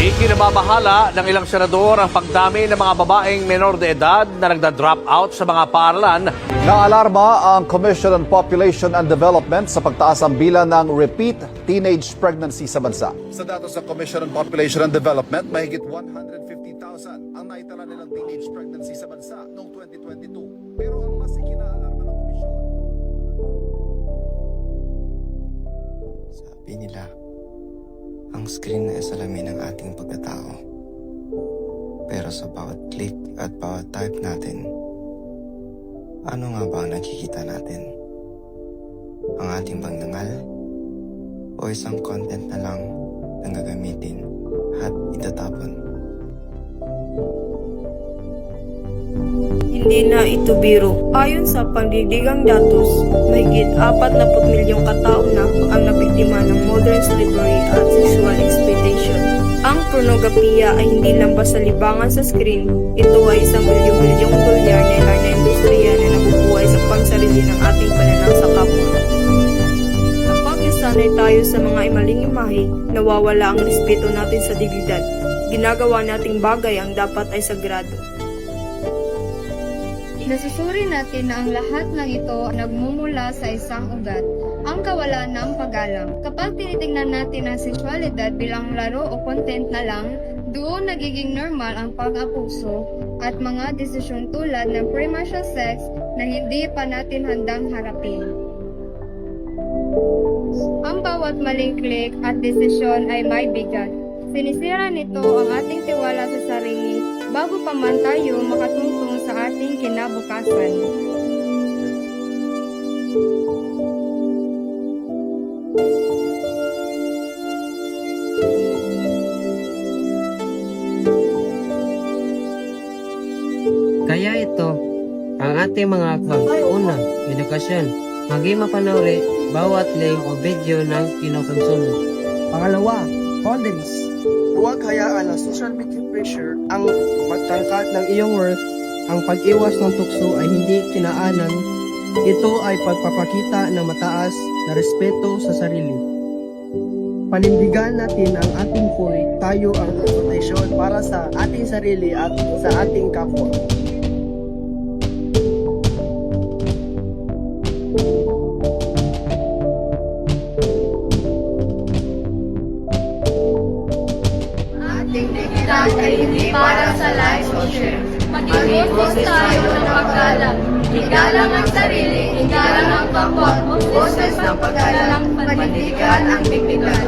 Ikinababahala ng ilang senador ang pagdami ng mga babaeng menor de edad na nagda-drop out sa mga paaralan. Naalarma ang Commission on Population and Development sa pagtaas ang bilang ng repeat teenage pregnancy sa bansa. Sa datos ng Commission on Population and Development, mahigit 150,000 ang naitala nilang teenage pregnancy sa bansa noong 2022. Pero ang mas ikinaalarma ng komisyon, sabi nila, ang screen ay salamin ng ating pagkatao. Pero sa bawat click at bawat type natin, ano nga ba ang nakikita natin? Ang ating pagnangal? O isang content na lang ang gagamitin at itatapon? Hindi na ito biro. Ayon sa pangdidigang datos, mahigit 40 milyong katao na ang nabiktima ng modern slavery at sexual exploitation. Ang pornografiya ay hindi lang basta libangan sa screen, ito ay isang milyong-milyong dolyar na industriya na nabubuhay sa pangsarili ng ating pananaw sa kapwa. Kapag nasanay tayo sa mga imaling imahe, nawawala ang respeto natin sa dignidad. Ginagawa nating bagay ang dapat ay sagrado. Nasusuri natin na ang lahat ng ito nagmumula sa isang ugat, ang kawalan ng paggalang. Kapag tinitingnan natin ang sexualidad bilang laro o content na lang, doon nagiging normal ang pag-abuso at mga desisyon tulad ng premarital sex na hindi pa natin handang harapin. Ang bawat maling click at desisyon ay may bigat. Sinisira nito ang ating tiwala sa sarili bago pa man tayo makatungtong sa ating kinabukasan. Kaya ito, ang ating mga akbang. Una, edukasyon. Maging mapanuri bawat link o video ng kinukonsumo. Pangalawa, boundaries. Huwag hayaan ang social media pressure ang magtangkat ng iyong worth. Ang pag-iwas ng tukso ay hindi kinaanan. Ito ay pagpapakita ng mataas na respeto sa sarili. Panindigan natin ang ating point. Tayo ang proteksyon para sa ating sarili at sa ating kapwa. Dignidad ay hindi para sa likes o shares. Maging focus tayo ng paggalang. Igalang ang sarili, igalang ang kapwa, focus ng paggalang, panindigan ang dignidad.